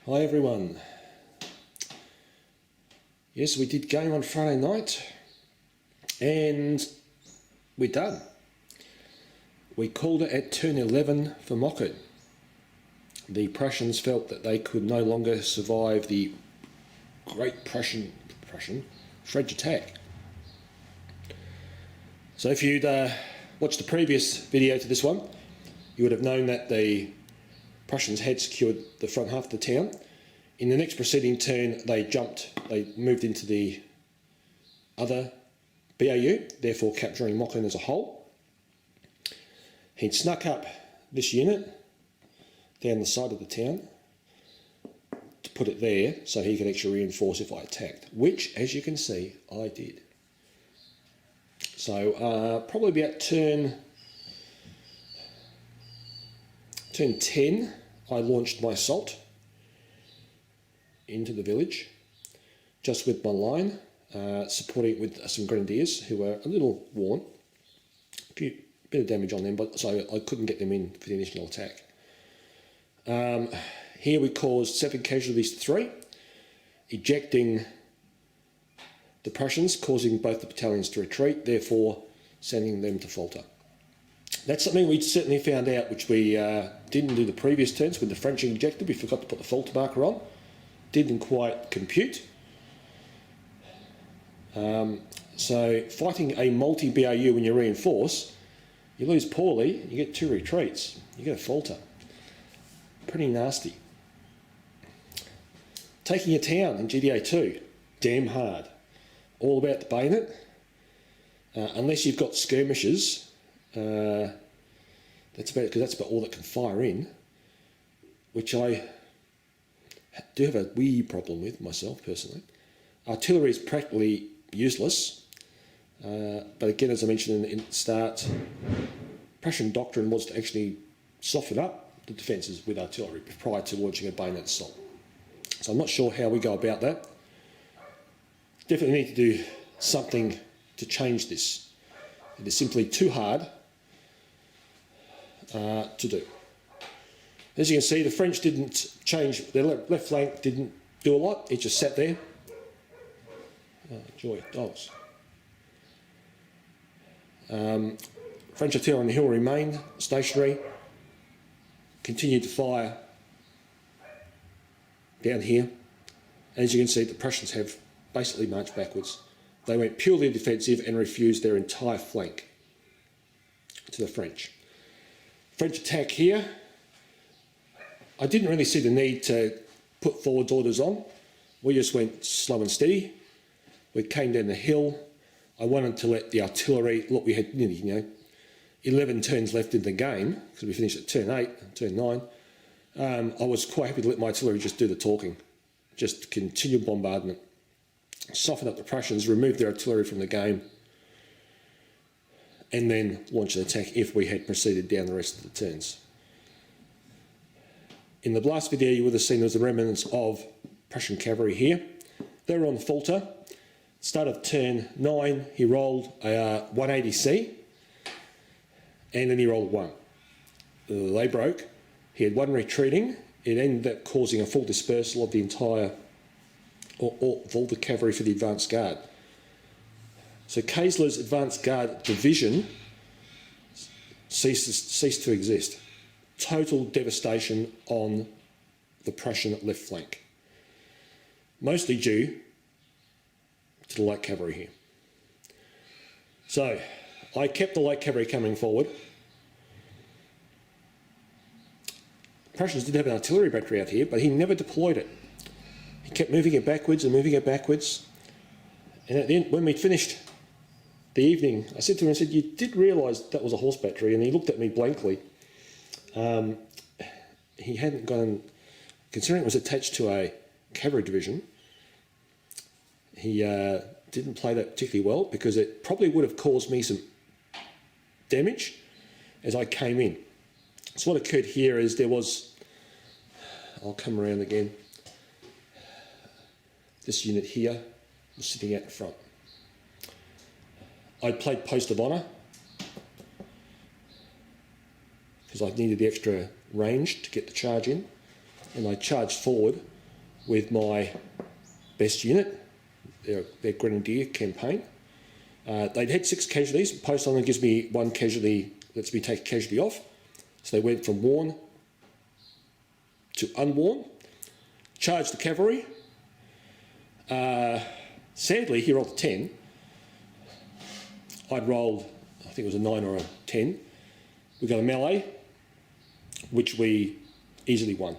Hi everyone. Yes, we did game on Friday night and we're done. We called it at turn 11 for Mockern. The Prussians felt that they could no longer survive the great Prussian French attack. So if you'd watched the previous video to this one, you would have known that the Prussians had secured the front half of the town. In the next preceding turn, they moved into the other BAU, therefore capturing Mockern as a whole. He'd snuck up this unit down the side of the town to put it there so he could actually reinforce if I attacked, which, as you can see, I did. So probably about turn 10, I launched my assault into the village, just with my line, supporting it with some grenadiers who were a little worn. A bit of damage on them, but so I couldn't get them in for the initial attack. Here we caused 7 casualties to 3, ejecting the Prussians, causing both the battalions to retreat, therefore sending them to falter. That's something we certainly found out, which we didn't do the previous turns with the French ejected. We forgot to put the falter marker on. Didn't quite compute. So fighting a multi-BAU when you reinforce, you lose poorly, you get 2 retreats, you get a falter. Pretty nasty. Taking a town in GDA2, damn hard. All about the bayonet. Unless you've got skirmishes, that's about all that can fire in, which I do have a wee problem with myself personally. Artillery is practically useless, but again, as I mentioned in the start, Prussian doctrine was to actually soften up the defences with artillery prior to launching a bayonet assault. So I'm not sure how we go about that. Definitely need to do something to change this. It is simply too hard to do. As you can see, the French didn't change, their left flank didn't do a lot, it just sat there. Oh, joy, dogs. French artillery on the hill remained stationary, continued to fire down here. As you can see, the Prussians have basically marched backwards. They went purely defensive and refused their entire flank to the French. French attack here. I didn't really see the need to put forwards orders on. We just went slow and steady. We came down the hill. I wanted to let the artillery, look, we had nearly 11 turns left in the game because we finished at turn 8, turn 9. I was quite happy to let my artillery just do the talking, just continue bombardment, soften up the Prussians, remove their artillery from the game, and then launch an attack if we had proceeded down the rest of the turns. In the last video you would have seen there was the remnants of Prussian cavalry here. They were on falter. Start of turn 9 he rolled a 180C and then he rolled 1. They broke. He had 1 retreating. It ended up causing a full dispersal of the entire, of all the cavalry for the advanced guard. So Kayser's advanced guard division ceased to exist. Total devastation on the Prussian left flank. Mostly due to the light cavalry here. So I kept the light cavalry coming forward. Prussians did have an artillery battery out here, but he never deployed it. He kept moving it backwards and moving it backwards. And at the end, when we finished the evening, I said to him, I said, "You did realise that was a horse battery?" And he looked at me blankly. He hadn't gone, considering it was attached to a cavalry division, he didn't play that particularly well because it probably would have caused me some damage as I came in. So what occurred here is there was, I'll come around again, this unit here was sitting out in front. I played post of honour because I needed the extra range to get the charge in, and I charged forward with my best unit, their Grenadier campaign. They'd had 6 casualties. Post only gives me 1 casualty, lets me take a casualty off. So they went from worn to unworn. Charged the cavalry. Sadly, he rolled a 10. I'd rolled, I think it was a 9 or a 10. We got a melee, which we easily won.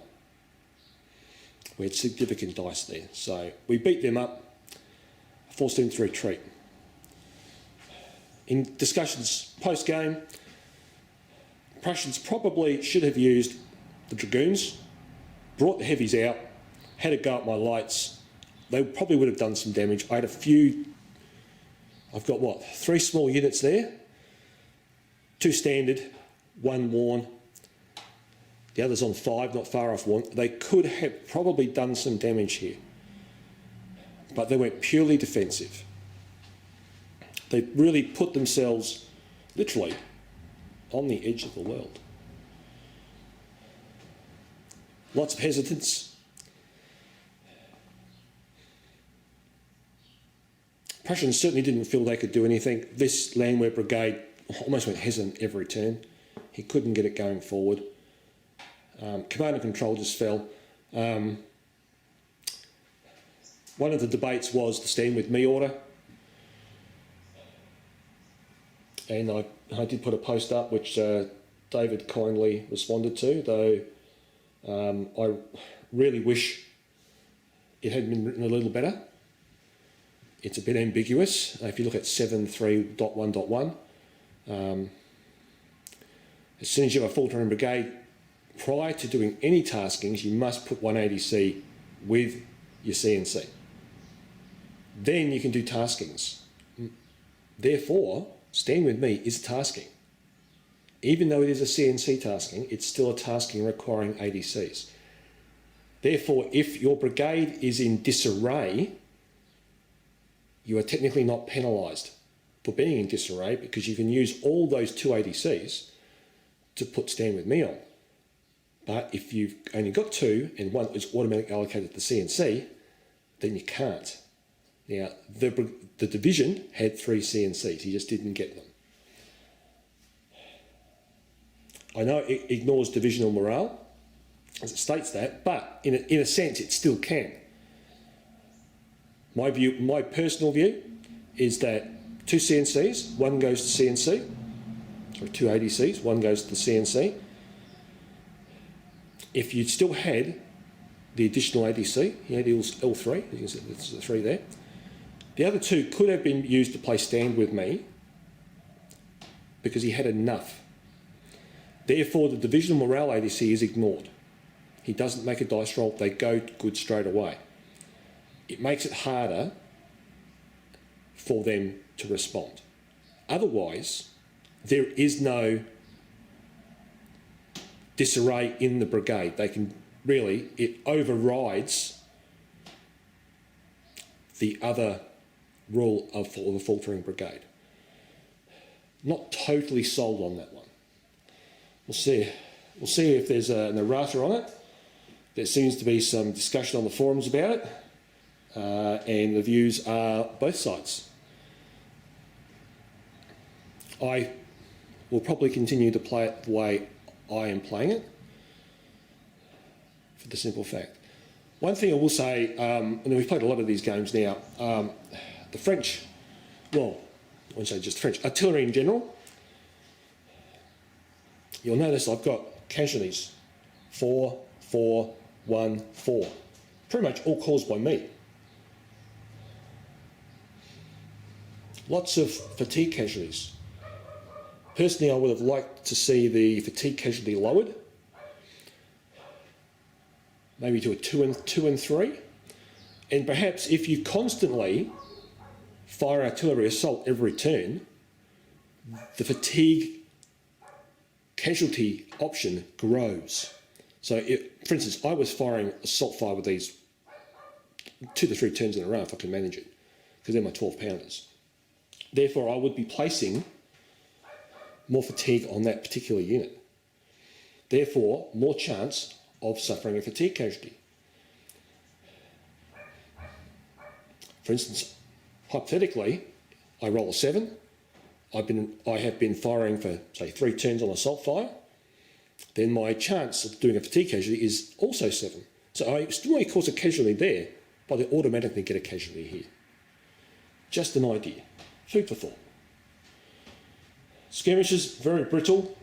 We had significant dice there. So we beat them up, forced them to retreat. In discussions post-game, Prussians probably should have used the dragoons, brought the heavies out, had a go at my lights. They probably would have done some damage. I had a few, I've got what, 3 small units there, 2 standard, 1 worn, the other's on 5, not far off worn. They could have probably done some damage here, but they went purely defensive. They really put themselves literally on the edge of the world. Lots of hesitance. Prussians certainly didn't feel they could do anything. This Landwehr brigade almost went hesitant every turn. He couldn't get it going forward. Command and control just fell. One of the debates was the stand with me order. And I did put a post up which David kindly responded to, though I really wish it had been written a little better. It's a bit ambiguous. If you look at 7.3.1.1, as soon as you have a faltering brigade, prior to doing any taskings, you must put 180C with your CNC. Then you can do taskings. Therefore, stand with me is a tasking. Even though it is a CNC tasking, it's still a tasking requiring ADCs. Therefore, if your brigade is in disarray, you are technically not penalised for being in disarray because you can use all those 2 ADCs to put stand with me on. But if you've only got 2 and 1 is automatically allocated to the CNC, then you can't. Now, the division had 3 CNCs, he just didn't get them. I know it ignores divisional morale, as it states that, but in a sense it still can. My personal view is that 2 CNCs, 1 goes to CNC, or 2 ADCs, 1 goes to the CNC. If you still had the additional ADC, you had L3, you can see there's the 3 there. The other 2 could have been used to play stand with me because he had enough. Therefore, the divisional morale ADC is ignored. He doesn't make a dice roll, they go good straight away. It makes it harder for them to respond. Otherwise, there is no disarray in the brigade. They can really, it overrides the other rule of the faltering brigade. Not totally sold on that one. We'll see. We'll see if there's an errata on it. There seems to be some discussion on the forums about it, and the views are both sides. I will probably continue to play it the way I am playing it, for the simple fact. One thing I will say, and we've played a lot of these games now, the French, well, I won't say just French, artillery in general, you'll notice I've got casualties, 4, 4, 1, 4, pretty much all caused by me. Lots of fatigue casualties. Personally, I would have liked to see the fatigue casualty lowered, maybe to a 2 and 3, and perhaps if you constantly fire artillery assault every turn, the fatigue casualty option grows. So, for instance, I was firing assault fire with these 2 to 3 turns in a row if I can manage it, because they're my 12-pounders. Therefore, I would be placing more fatigue on that particular unit. Therefore, more chance of suffering a fatigue casualty. For instance, hypothetically, I roll a 7. I have been firing for, say, 3 turns on assault fire. Then my chance of doing a fatigue casualty is also 7. So I still may cause a casualty there, but I automatically get a casualty here. Just an idea. Food for thought. Skirmishes, very brittle.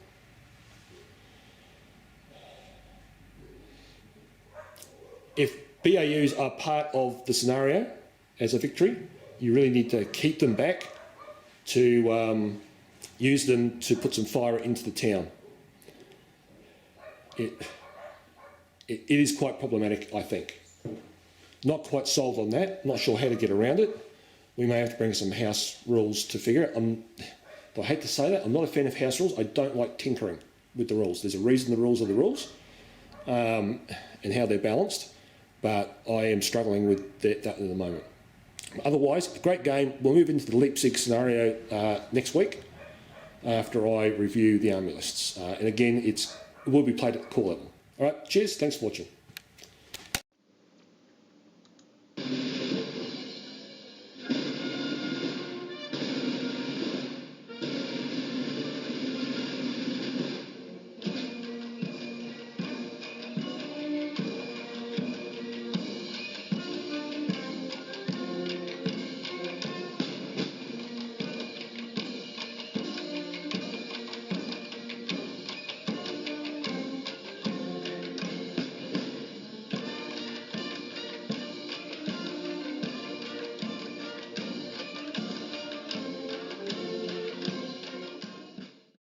If BAUs are part of the scenario as a victory, you really need to keep them back to use them to put some fire into the town. It is quite problematic, I think. Not quite solved on that. Not sure how to get around it. We may have to bring some house rules to figure it. I hate to say that. I'm not a fan of house rules. I don't like tinkering with the rules. There's a reason the rules are the rules and how they're balanced. But I am struggling with that at the moment. Otherwise, a great game. We'll move into the Leipzig scenario next week after I review the army lists. And again, it will be played at the core level. All right, cheers. Thanks for watching.